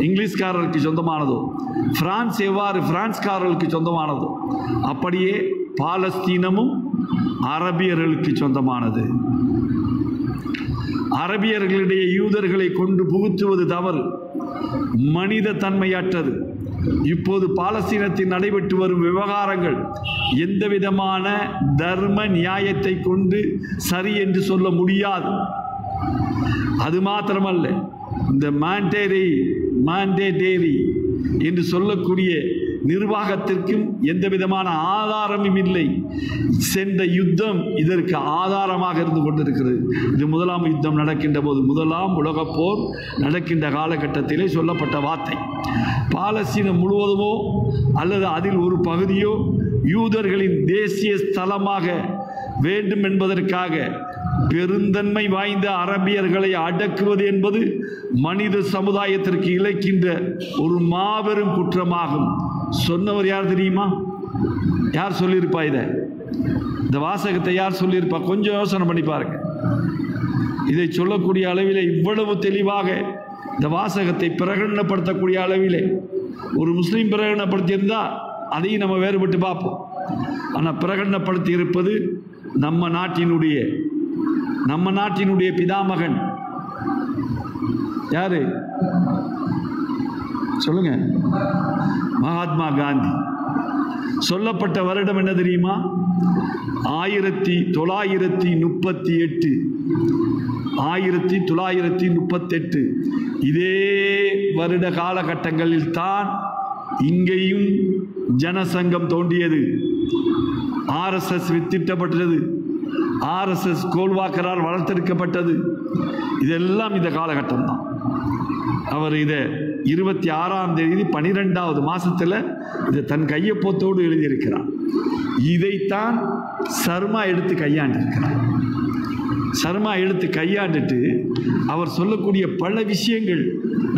S2: இங்கிலீஷ்காரருக்கு சொந்தமானதோ, பிரான்ஸ் எவ்வாறு பிரான்ஸ்காரர்களுக்கு சொந்தமானதோ, அப்படியே பாலஸ்தீனமும் அரபியர்களுக்கு சொந்தமானது. அரபியர்களிடையே யூதர்களை கொண்டு புகுத்துவது தவறு, மனித தன்மையற்றது. இப்போது பாலஸ்தீனத்தில் நடைபெற்று வரும் விவகாரங்கள் எந்த விதமான தர்ம நியாயத்தை கொண்டு சரி என்று சொல்ல முடியாது. அது மாத்திரமல்ல, இந்த மாண்டேட்டரி என்று சொல்லக்கூடிய நிர்வாகத்திற்கும் எந்த விதமான ஆதாரமும் இல்லை. சென்ற யுத்தம் இதற்கு ஆதாரமாக இருந்து கொண்டிருக்கிறது. இது முதலாம் யுத்தம் நடக்கின்ற போது, முதலாம் உலகப் போர் நடக்கின்ற காலகட்டத்திலே சொல்லப்பட்ட வார்த்தை. பாலஸ்தீனம் முழுவதுமோ அல்லது அதில் ஒரு பகுதியோ யூதர்களின் தேசிய ஸ்தலமாக வேண்டும் என்பதற்காக பெருந்தன்மை வாய்ந்த அரபியர்களை அடக்குவது என்பது மனித சமுதாயத்திற்கு இழைக்கின்ற ஒரு மாபெரும் குற்றமாகும். சொன்னவர் யார் தெரியுமா? யார் சொல்லியிருப்பா? இந்த வாசகத்தை யார் சொல்லியிருப்பா? கொஞ்சம் யோசனை பண்ணி பாருங்க. இதை சொல்லக்கூடிய அளவிலே, இவ்வளவு தெளிவாக இந்த வாசகத்தை பிரகடனப்படுத்தக்கூடிய அளவிலே ஒரு முஸ்லீம் பிரகடனப்படுத்தியிருந்தால் அதையும் நம்ம வேறுபட்டு பார்ப்போம். ஆனால் பிரகடனப்படுத்தி இருப்பது நம்ம நாட்டினுடைய பிதாமகன் யாரு சொல்லுங்க? மகாத்மா காந்தி. சொல்லப்பட்ட வருடம் என்ன தெரியுமா? 1938. 1938. இதே வருட காலகட்டங்களில் தான் இங்கேயும் ஜனசங்கம் தோன்றியது. ஆர்எஸ்எஸ் வித்திட்டப்பட்டது. ஆர்எஸ்எஸ் கோல்வாக்கரால் வளர்த்தெடுக்கப்பட்டது. இதெல்லாம் இந்த காலகட்டம் தான். அவர் இதை 26ஆம் தேதி 12வது மாசத்துல இதை தன் கையொப்பத்தோடு எழுதியிருக்கிறார். இதைத்தான் சர்மா எடுத்து கையாண்டிருக்கிறார். சர்மா எடுத்து கையாண்டுட்டு அவர் சொல்லக்கூடிய பல விஷயங்கள்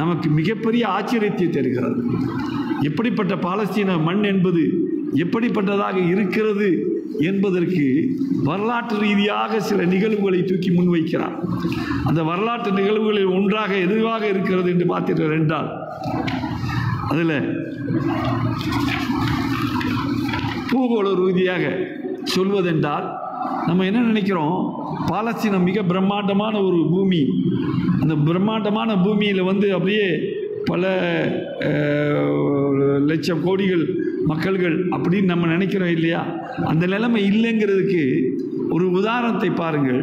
S2: நமக்கு மிகப்பெரிய ஆச்சரியத்தை தருகிறது. எப்படிப்பட்ட பாலஸ்தீன மண் என்பது எப்படிப்பட்டதாக இருக்கிறது என்பதற்கு வரலாற்று ரீதியாக சில நிகழ்வுகளை தூக்கி முன்வைக்கிறார். அந்த வரலாற்று நிகழ்வுகளில் ஒன்றாக எதுவாக இருக்கிறது என்று பார்த்தீர்கள் என்றால், அதில் பூகோள ரீதியாக சொல்வதென்றால் நம்ம என்ன நினைக்கிறோம்? பாலஸ்தீனம் மிக பிரம்மாண்டமான ஒரு பூமி. அந்த பிரம்மாண்டமான பூமியில் அப்படியே பல லட்சம் கோடிகள் மக்கள்கள் அப்படின்னு நம்ம நினைக்கிறோம் இல்லையா? அந்த நிலைமை இல்லைங்கிறதுக்கு ஒரு உதாரணத்தை பாருங்கள்.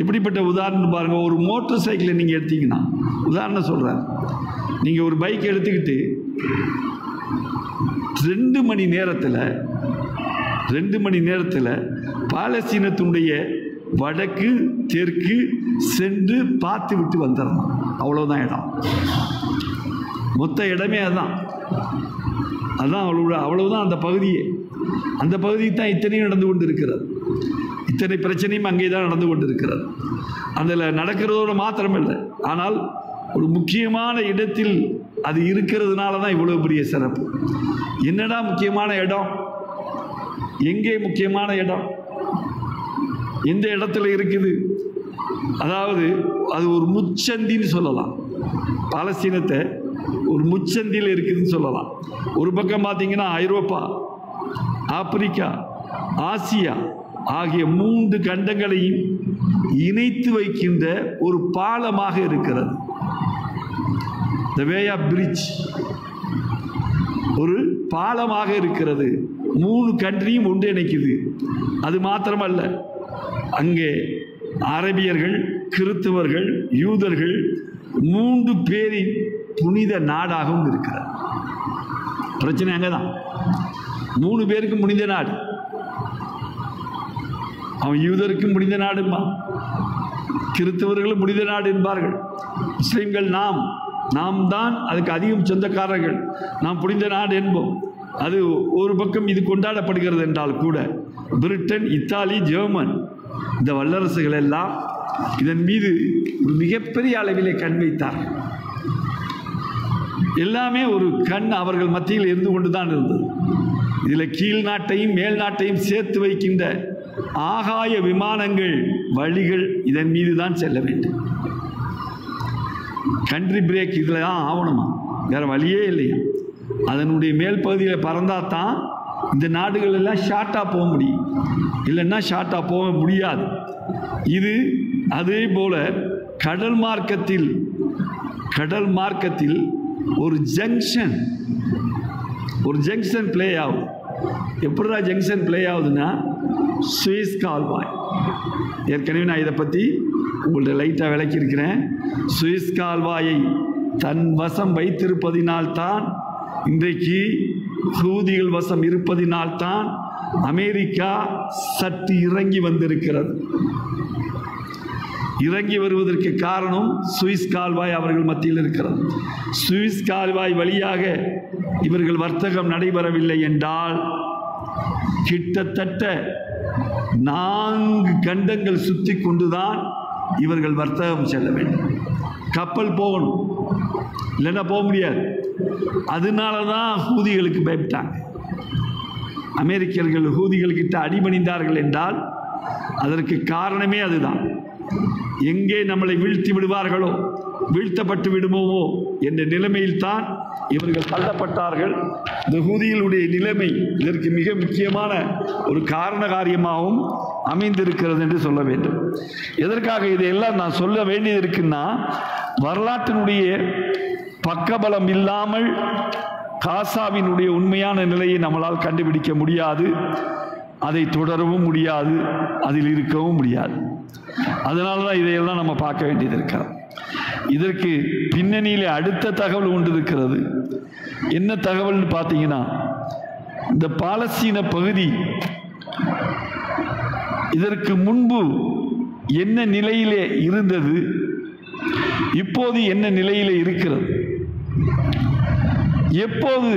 S2: எப்படிப்பட்ட உதாரணம் பாருங்கள். ஒரு மோட்டார் சைக்கிளை நீங்கள் எடுத்தீங்கன்னா, உதாரணம் சொல்கிறேன், நீங்கள் ஒரு பைக் எடுத்துக்கிட்டு 2 மணி நேரத்தில் பாலஸ்தீனத்தினுடைய வடக்கு தெற்கு சென்று பார்த்து விட்டு வந்துடணும். அவ்வளோதான் இடம். மொத்த இடமே அதுதான். அவ்வளவுதான் அந்த பகுதியே. அந்த பகுதிக்கு தான் இத்தனையும் நடந்து கொண்டு இருக்கிறது. இத்தனை பிரச்சனையும் அங்கே தான் நடந்து கொண்டு இருக்கிறது. அதில் நடக்கிறதோடு மாத்திரமில்லை, ஆனால் ஒரு முக்கியமான இடத்தில் அது இருக்கிறதுனால தான் இவ்வளோ பெரிய சிறப்பு. என்னடா முக்கியமான இடம்? எங்கே முக்கியமான இடம்? எந்த இடத்துல இருக்குது? அதாவது அது ஒரு முச்சந்தின்னு சொல்லலாம். பாலஸ்தீனத்தை ஒரு முச்சந்தியில் இருக்குதுன்னு சொல்லலாம். ஒரு பக்கம் பார்த்தீங்கன்னா ஐரோப்பா, ஆப்பிரிக்கா, ஆசியா ஆகிய 3 கண்டங்களையும் இணைத்து வைக்கின்ற ஒரு பாலமாக இருக்கிறது. தி வே ஆஃப் பிரிட்ஜ் ஒரு பாலமாக இருக்கிறது. 3 கண்ட்ரியும் ஒன்றிணைக்குது. அது மாத்திரமல்ல, அங்கே அரபியர்கள், கிறிஸ்தவர்கள், யூதர்கள் 3 பேரின் புனித நாடாகவும் இருக்கிறது. பிரச்சனை அங்கதான். 3 பேருக்கும் புனித நாடு. அவன் யூதருக்கும் புனித நாடுமா, கிறிஸ்தவர்களும் புனித நாடு என்பார்கள். முஸ்லிம்கள் நாம் தான் அதுக்கு அதிகம் சொந்தக்காரர்கள். நாம் புனித நாடு என்போம். அது ஒரு பக்கம் இது கொண்டாடப்படுகிறது என்றால் கூட பிரிட்டன், இத்தாலி, ஜெர்மன் இந்த வல்லரசுகள் எல்லாம் இதன் மீது ஒரு மிகப்பெரிய அளவிலே கண் வைத்தார்கள். எல்லாமே ஒரு கண் அவர்கள் மத்தியில் இருந்து கொண்டுதான் இருந்தது. இதில் கீழ் நாட்டையும் மேல் நாட்டையும் சேர்த்து வைக்கின்ற ஆகாய விமானங்கள், வழிகள் இதன் மீது தான் செல்ல வேண்டும். கண்ட்ரி பிரேக் இதில் தான் ஆகணுமா, வேற வழியே இல்லையா? அதனுடைய மேல் பகுதியில் பறந்தால் தான் இந்த நாடுகள் எல்லாம் ஷார்ட்டாக போக முடியும், இல்லைன்னா ஷார்ட்டாக போக முடியாது. இது அதே போல கடல் மார்க்கத்தில் ஒரு ஜங்ஷன் பிளே ஆகுது. எப்படிடா ஜங்ஷன் பிளே ஆகுதுன்னா, சுயஸ் கால்வாய். ஏற்கனவே நான் இதை பற்றி உங்கள்ட்ட லைட்டாக விளக்கியிருக்கிறேன். சுயஸ் கால்வாயை தன் வசம் வைத்திருப்பதினால்தான், இன்றைக்கு ஹூதிகள் வசம் இருப்பதினால்தான் அமெரிக்கா சற்று இறங்கி வந்திருக்கிறது. இறங்கி வருவதற்கு காரணம் சுவிஸ் கால்வாய் அவர்கள் மத்தியில் இருக்கிறது. சுவிஸ் கால்வாய் வழியாக இவர்கள் வர்த்தகம் நடைபெறவில்லை என்றால் கிட்டத்தட்ட 4 கண்டங்கள் சுற்றி கொண்டுதான் இவர்கள் வர்த்தகம் செல்ல வேண்டும். கப்பல் போகணும், இல்லைன்னா போக முடியாது. அதனால தான் ஹூதிகளுக்கு பயப்பட்டாங்க. அமெரிக்கர்கள் ஹூதிகள்கிட்ட அடிபணிந்தார்கள் என்றால் அதற்கு காரணமே அதுதான். எங்கே நம்மளை வீழ்த்தி விடுவார்களோ, வீழ்த்தப்பட்டு விடுமோ என்ற நிலைமையில் தான் இவர்கள் தள்ளப்பட்டார்கள். இந்த ஹூதிகளுடைய நிலைமை இதற்கு மிக முக்கியமான ஒரு காரண காரியமாகவும் அமைந்திருக்கிறது என்று சொல்ல வேண்டும். எதற்காக இதையெல்லாம் நான் சொல்ல வேண்டியது இருக்குன்னா, வரலாற்றினுடைய பக்கபலம் இல்லாமல் காசாவினுடைய உண்மையான நிலையை நம்மளால் கண்டுபிடிக்க முடியாது, அதை தொடரவும் முடியாது, அதில் இருக்கவும் முடியாது. அதனால தான் இதையெல்லாம் நம்ம பார்க்க வேண்டியது இருக்கிறது. இதற்கு பின்னணியில் அடுத்த தகவல் ஒன்று இருக்கிறது. என்ன தகவல்னு பார்த்தீங்கன்னா, இந்த பாலஸ்தீன பகுதி இதற்கு முன்பு என்ன நிலையிலே இருந்தது, இப்போது என்ன நிலையிலே இருக்கிறது, எப்போது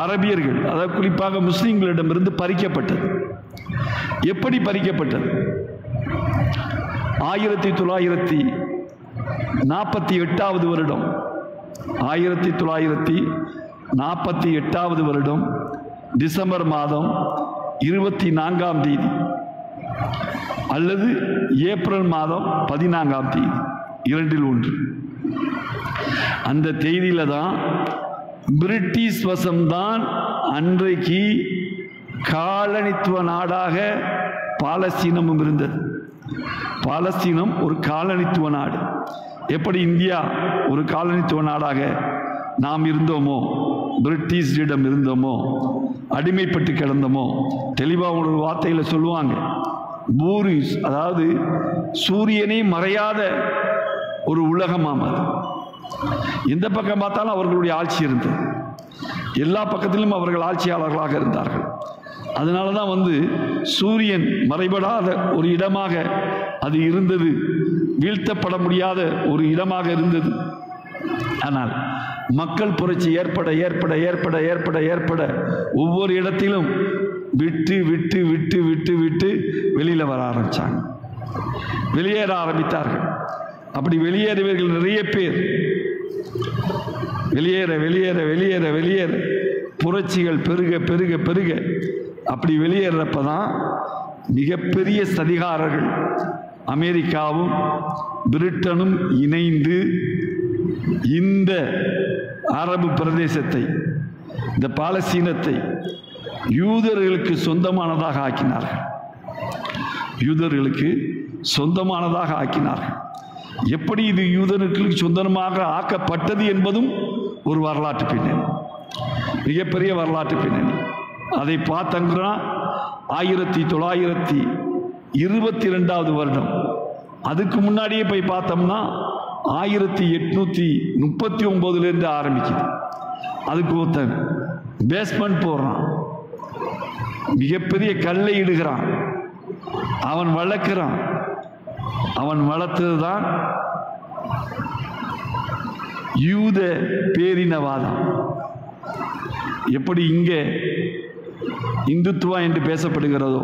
S2: அரபியர்கள், அதாவது குறிப்பாக முஸ்லிம்களிடமிருந்து பறிக்கப்பட்டது, எப்படி பறிக்கப்பட்டது? 1948 வருடம் 1948 வருடம் டிசம்பர் மாதம் 24ஆம் தேதி அல்லது ஏப்ரல் மாதம் 14ஆம் தேதி, இரண்டில் ஒன்று. அந்த தேதியில தான் பிரிட்டிஷ் வசம்தான் அன்றைக்கு காலனித்துவ நாடாக பாலஸ்தீனமும் இருந்தது. பாலஸ்தீனம் ஒரு காலனித்துவ நாடு. எப்படி இந்தியா ஒரு காலனித்துவ நாடாக நாம் இருந்தோமோ, பிரிட்டிஷிடம் இருந்தோமோ, அடிமைப்பட்டு கிடந்தோமோ, தெளிவாக ஒரு வார்த்தையில் சொல்லுவாங்க, பூரிஸ், அதாவது சூரியனை மறையாத ஒரு உலகமாம் அது. எந்த பக்கம் பார்த்தாலும் அவர்களுடைய ஆட்சி இருந்தது. எல்லா பக்கத்திலும் அவர்கள் ஆட்சியாளர்களாக இருந்தார்கள். அதனால தான் சூரியன் மறைபடாத ஒரு இடமாக அது இருந்தது, வீழ்த்தப்பட முடியாத ஒரு இடமாக இருந்தது. ஆனால் மக்கள் புரட்சி ஏற்பட ஏற்பட ஏற்பட ஏற்பட ஏற்பட ஒவ்வொரு இடத்திலும் விட்டு விட்டு விட்டு விட்டு விட்டு வெளியில் வர ஆரம்பித்தாங்க, வெளியேற ஆரம்பித்தார்கள். அப்படி வெளியேறியவர்கள் நிறைய பேர் வெளியேற வெளியேற வெளியேற வெளியேற புரட்சிகள் பெருக பெருக பெருக அப்படி வெளியேறப்ப தான் மிகப்பெரிய சதிகாரர்கள் அமெரிக்காவும் பிரிட்டனும் இணைந்து இந்த அரபு பிரதேசத்தை, இந்த பாலஸ்தீனத்தை யூதர்களுக்கு சொந்தமானதாக ஆக்கினார்கள். யூதர்களுக்கு சொந்தமானதாக ஆக்கினார்கள். எப்படி இது யூதர்களுக்கு சொந்தமாக ஆக்கப்பட்டது என்பதும் ஒரு வரலாற்று பின்னணி, மிகப்பெரிய வரலாற்று பின்னணி. அதை பார்த்தோம்னா 1922 வருடம், அதுக்கு முன்னாடியே போய் பார்த்தோம்னா 1839 ஆரம்பிக்குது. அதுக்கு ஒருத்தன் பேஸ்மெண்ட் போடுறான், மிகப்பெரிய கல்லை இடுகிறான், அவன் வளர்க்கிறான். அவன் வளர்த்தது தான் யூத பேரினவாதம். எப்படி இங்கே இந்துத்துவா என்று பேசப்படுகிறதோ,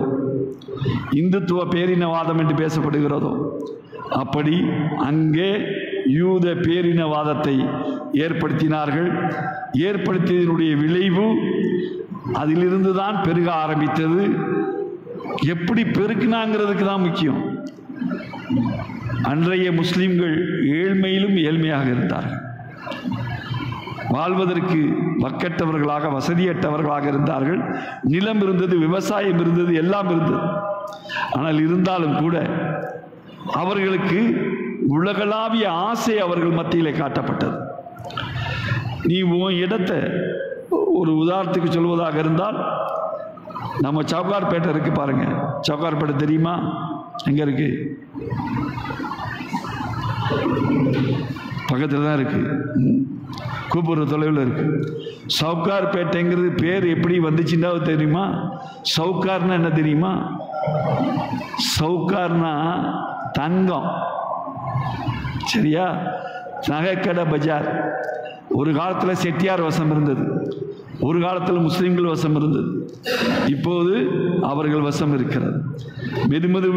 S2: இந்துத்துவ பேரினவாதம் என்று பேசப்படுகிறதோ, அப்படி அங்கே யூத பேரினவாதத்தை ஏற்படுத்தினார்கள். ஏற்படுத்தியதனுடைய விளைவு அதிலிருந்து தான் பெருக ஆரம்பித்தது. எப்படி பெருக்கினாங்கிறதுக்கு தான் முக்கியம். அன்றைய முஸ்லிம்கள் ஏழ்மையிலும் ஏழ்மையாக இருந்தார்கள். வாழ்வதற்கு வக்கற்றவர்களாக, வசதியற்றவர்களாக இருந்தார்கள். நிலம் இருந்தது, விவசாயம் இருந்தது, எல்லாம் இருந்தது. ஆனால் இருந்தாலும் கூட அவர்களுக்கு உலகளாவிய ஆசை அவர்கள் மத்தியிலே காட்டப்பட்டது. நீ உன் இடத்தை, ஒரு உதாரணத்துக்கு சொல்வதாக இருந்தால், நம்ம சவுகார்பேட்டை இருக்கு பாருங்க. சவுகார்பேட்டை தெரியுமா? எங்க இருக்கு? பக்கத்தில் தான் இருக்கு, கூப்பிடுற தொலைவில் இருக்கு. சவுகார்பேட்டைங்கிறது பேர் எப்படி வந்துச்சுன்னா தெரியுமா? சவுகார்னா என்ன தெரியுமா? சவுகார்னா தங்கம், சரியா? நகைக்கடை பஜார். ஒரு காலத்தில் செட்டியார் வசம் இருந்தது, ஒரு காலத்தில் முஸ்லீம்கள் வசம் இருந்தது, இப்போது அவர்கள் வசம் இருக்கிறது.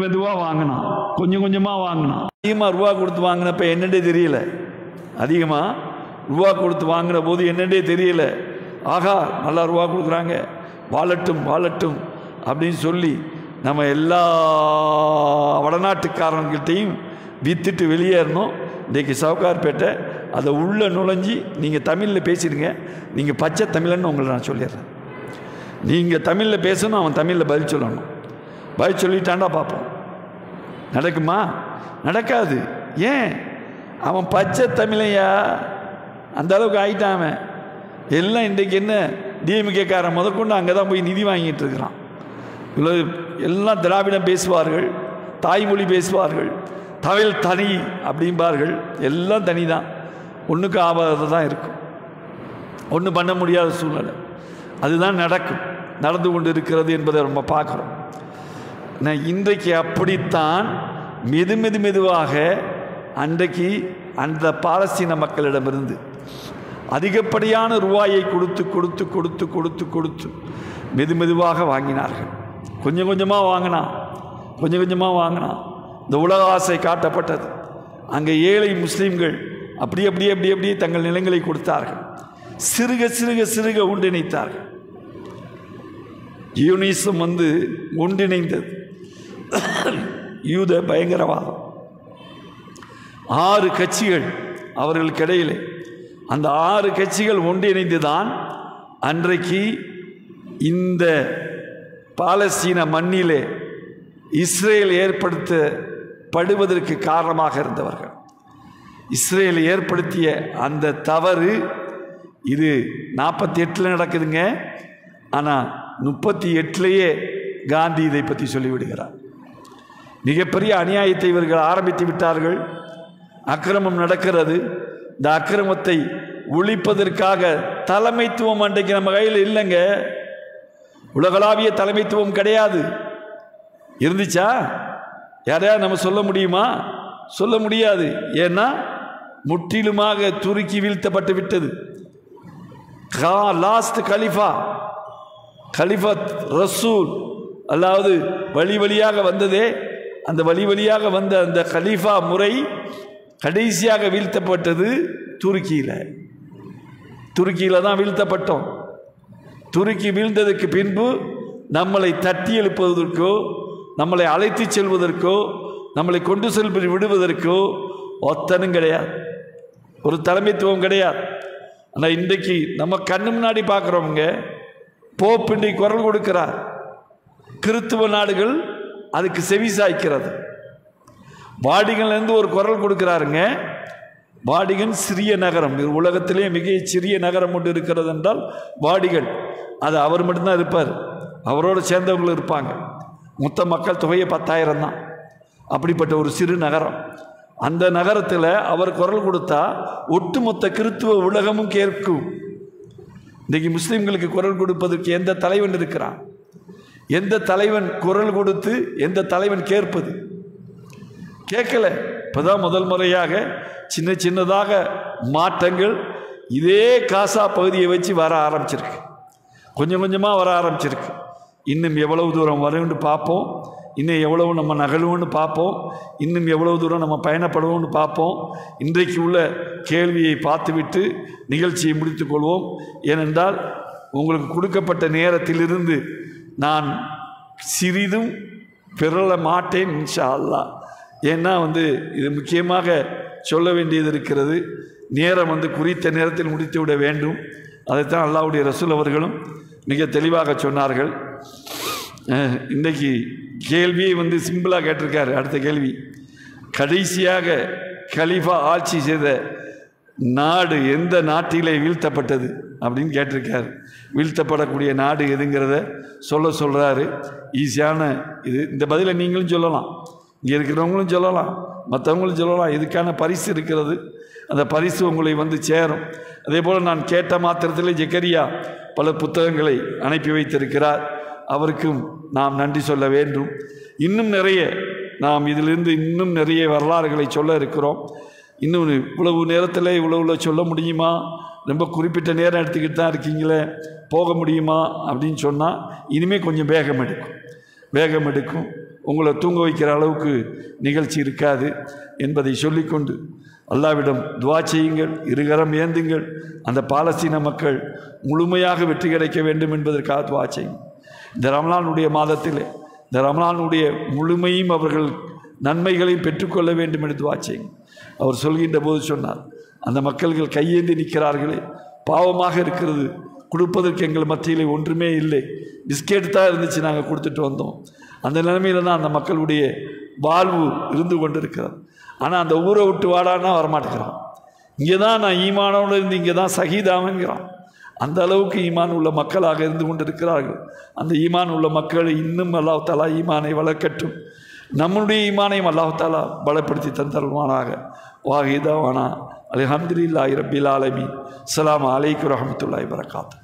S2: மெதுவாக வாங்கினான், கொஞ்சம் கொஞ்சமாக வாங்கினான். அதிகமாக ரூபா கொடுத்து வாங்கினப்ப என்னென்னே தெரியல. அதிகமாக ரூபா கொடுத்து வாங்கின போது என்னென்னே தெரியல. ஆகா, நல்லா ரூபா கொடுக்குறாங்க, வாழட்டும் வாழட்டும் அப்படின்னு சொல்லி நம்ம எல்லா வடநாட்டுக்காரங்கிட்டையும் வித்துட்டு வெளியேறணும். இன்றைக்கி சவுகார்பேட்டை
S4: அதை உள்ளே நுழைஞ்சி நீங்கள் தமிழில் பேசிடுங்க. நீங்கள் பச்சை தமிழன்னு உங்களை நான் சொல்லிடுறேன். நீங்கள் தமிழில் பேசணும், அவன் தமிழில் பதில் சொல்லணும். பதில் சொல்லிட்டாண்டா பார்ப்போம். நடக்குமா? நடக்காது. ஏன்? அவன் பச்சை தமிழையா அந்த அளவுக்கு ஆகிட்டான். அவன் எல்லாம் இன்றைக்கு என்ன டிஎம்கேக்காரன் முதற்கொண்டு அங்கே தான் போய் நிதி வாங்கிட்டு இருக்கிறான். இவ்வளோ எல்லாம் திராவிடம் பேசுவார்கள், தாய்மொழி பேசுவார்கள், தமிழ் தனி அப்படிம்பார்கள். எல்லாம் தனி தான், ஒன்றுக்கு ஆபாதத்தை தான் இருக்கும். ஒன்றும் பண்ண முடியாத சூழ்நிலை அதுதான் நடக்கும், நடந்து கொண்டு இருக்கிறது என்பதை நம்ம பார்க்குறோம். இன்றைக்கு அப்படித்தான் மெதுவாக அன்றைக்கு அந்த பாலஸ்தீன மக்களிடமிருந்து அதிகப்படியான ரூபாயை கொடுத்து கொடுத்து கொடுத்து கொடுத்து கொடுத்து மெதுவாக வாங்கினார்கள். கொஞ்சம் கொஞ்சமாக வாங்கினான். இந்த உலக ஆசை காட்டப்பட்டது. அங்கே ஏழை முஸ்லீம்கள் அப்படியே தங்கள் நிலங்களை கொடுத்தார்கள். சிறுக ஒன்றிணைத்தார்கள். யூனிசம் ஒன்றிணைந்தது. யூத பயங்கரவாதம் 6 கட்சிகள் அவர்களுக்கு இடையிலே, அந்த 6 கட்சிகள் ஒன்றிணைந்துதான் அன்றைக்கு இந்த பாலஸ்தீன மண்ணிலே இஸ்ரேல் ஏற்படுத்தப்படுவதற்கு காரணமாக இருந்தவர்கள். இஸ்ரேல் ஏற்படுத்திய அந்த தவறு இது 48 நடக்குதுங்க. ஆனால் 38 காந்தி இதை பற்றி சொல்லிவிடுகிறார். மிகப்பெரிய அநியாயத்தை இவர்கள் ஆரம்பித்து விட்டார்கள். அக்கிரமம் நடக்கிறது. இந்த அக்கிரமத்தை ஒழிப்பதற்காக தலைமைத்துவம் அன்றைக்கு நம்ம கையில் இல்லைங்க. உலகளாவிய தலைமைத்துவம் கிடையாது. இருந்துச்சா? யாரையாவது நம்ம சொல்ல முடியுமா? சொல்ல முடியாது. ஏன்னா முற்றிலுமாக துருக்கி வீழ்த்தப்பட்டு விட்டது. லாஸ்ட் கலிஃபா ரசூல், அதாவது வழியாக வந்ததே, அந்த வழியாக வந்த அந்த கலீஃபா முறை கடைசியாக வீழ்த்தப்பட்டது துருக்கியில் தான் வீழ்த்தப்பட்டோம். துருக்கி வீழ்ந்ததற்கு பின்பு நம்மளை தட்டி எழுப்புவதற்கோ, நம்மளை அழைத்து செல்வதற்கோ, நம்மளை கொண்டு செல்வி விடுவதற்கோ ஒத்தனும் கிடையாது, ஒரு தலைமைத்துவம் கிடையாது. ஆனால் இன்றைக்கு நம்ம கண்ணு முன்னாடி பார்க்குறவங்க போப் இன்றைக்கு குரல் கொடுக்கிறார். கிறித்துவ நாடுகள் அதுக்கு செவி சாய்க்கிறது. வாடிகன்லேருந்து ஒரு குரல் கொடுக்கிறாருங்க. வாடிகன் சிறிய நகரம், உலகத்திலே மிக சிறிய நகரம் ஒன்று இருக்கிறது என்றால் வாடிகன். அது அவர் மட்டும்தான் இருப்பார், அவரோடு சேர்ந்தவங்களும் இருப்பாங்க. மொத்த மக்கள் தொகையை 10,000 தான். அப்படிப்பட்ட ஒரு சிறு நகரம். அந்த நகரத்தில் அவர் குரல் கொடுத்தா ஒட்டுமொத்த கிறித்துவ உலகமும் கேட்கும். இன்றைக்கு முஸ்லீம்களுக்கு குரல் கொடுப்பதற்கு எந்த தலைவன் இருக்கிறான்? எந்த தலைவன் குரல் கொடுத்து எந்த தலைவன் கேட்பது? கேட்கல. இப்போதான் முதல் முறையாக சின்னதாக மாற்றங்கள் இதே காசா பகுதியை வச்சு வர ஆரம்பிச்சிருக்கு. கொஞ்சம் கொஞ்சமாக வர ஆரம்பிச்சிருக்கு. இன்னும் எவ்வளவு தூரம் வரும்னு பார்ப்போம். இன்னும் எவ்வளவு நம்ம நகழுவோன்னு பார்ப்போம். இன்னும் எவ்வளவு தூரம் நம்ம பயணப்படுவோம்னு பார்ப்போம். இன்றைக்கு உள்ள கேள்வியை பார்த்துவிட்டு நிகழ்ச்சியை முடித்துக்கொள்வோம். ஏனென்றால் உங்களுக்கு கொடுக்கப்பட்ட நேரத்திலிருந்து நான் சிறிதும் பெறல மாட்டேன் இன்ஷா அல்லாஹ். ஏன்னா இது முக்கியமாக சொல்ல வேண்டியது இருக்கிறது. நேரம் குறித்த நேரத்தில் முடித்து விட வேண்டும். அதைத்தான் அல்லாஹ்வுடைய ரசூல் அவர்களும் மிக தெளிவாக சொன்னார்கள். இன்றைக்கி கேள்வியை சிம்பிளாக கேட்டிருக்காரு. அடுத்த கேள்வி, கடைசியாக கலீஃபா ஆட்சி செய்த நாடு எந்த நாட்டிலே வீழ்த்தப்பட்டது அப்படின்னு கேட்டிருக்காரு. வீழ்த்தப்படக்கூடிய நாடு எதுங்கிறத சொல்கிறாரு. ஈஸியான இது. இந்த பதிலை நீங்களும் சொல்லலாம், இங்கே இருக்கிறவங்களும் சொல்லலாம், மற்றவங்களும் சொல்லலாம். இதுக்கான பரிசு இருக்கிறது. அந்த பரிசு உங்களை சேரும். அதே போல் நான் கேட்ட மாத்திரத்திலே ஜக்கரியா பல புத்தகங்களை அனுப்பி வைத்திருக்கிறார். அவருக்கும் நாம் நன்றி சொல்ல வேண்டும். இன்னும் நிறைய நாம் இதிலிருந்து இன்னும் நிறைய வரலாறுகளை சொல்ல இருக்கிறோம். இன்னும் இவ்வளவு நேரத்தில் இவ்வளவு சொல்ல முடியுமா? ரொம்ப குறிப்பிட்ட நேரம் எடுத்துக்கிட்டு தான் இருக்கீங்களே, போக முடியுமா அப்படின்னு சொன்னால் இனிமேல் கொஞ்சம் வேகம் எடுக்கும். உங்களை தூங்க வைக்கிற அளவுக்கு நிகழ்ச்சி இருக்காது என்பதை சொல்லிக்கொண்டு அல்லாவிடம் துவா செய்யுங்கள், இருகரம் ஏந்துங்கள். அந்த பாலஸ்தீன மக்கள் முழுமையாக வெற்றி கிடைக்க வேண்டும் என்பதற்காக துவா செய்யுங்கள். இந்த ரமலானுடைய மாதத்தில் இந்த ரமலானுடைய முழுமையும் அவர்கள் நன்மைகளையும் பெற்றுக்கொள்ள வேண்டும் என்று துவா செய்யுங்கள். அவர் சொல்கின்ற போது சொன்னார், அந்த மக்கள்கள் கையேந்தி நிற்கிறார்களே, பாவமாக இருக்கிறது. கொடுப்பதற்கு எங்கள் மத்தியிலே ஒன்றுமே இல்லை, பிஸ்கெட் தான் இருந்துச்சு, நாங்கள் கொடுத்துட்டு வந்தோம். அந்த நிலைமையில் தான் அந்த மக்களுடைய வாழ்வு இருந்து கொண்டு இருக்கிறது. ஆனால் அந்த ஊரை விட்டு வாடான்னா வரமாட்டேங்கிறான். இங்கே தான் நான் ஈமானோடு இருந்து இங்கே தான் சஹீதாமங்கிறான். அந்த அளவுக்கு ஈமான் உள்ள மக்களாக இருந்து கொண்டு இருக்கிறார்கள். அந்த ஈமான் உள்ள மக்கள் இன்னும் அல்லாஹ் தஆலா ஈமானை வளர்க்கட்டும். நம்முடைய ஈமானையும் அல்லாஹ் தஆலா பலப்படுத்தி தந்தருவானாக. வாஹிதாவானா அல்ஹம்துலில்லாஹி ரப்பில் ஆலமீன். அஸ்ஸலாமு அலைக்கும் வரஹ்மத்துல்லாஹி வபரகாத்துஹு.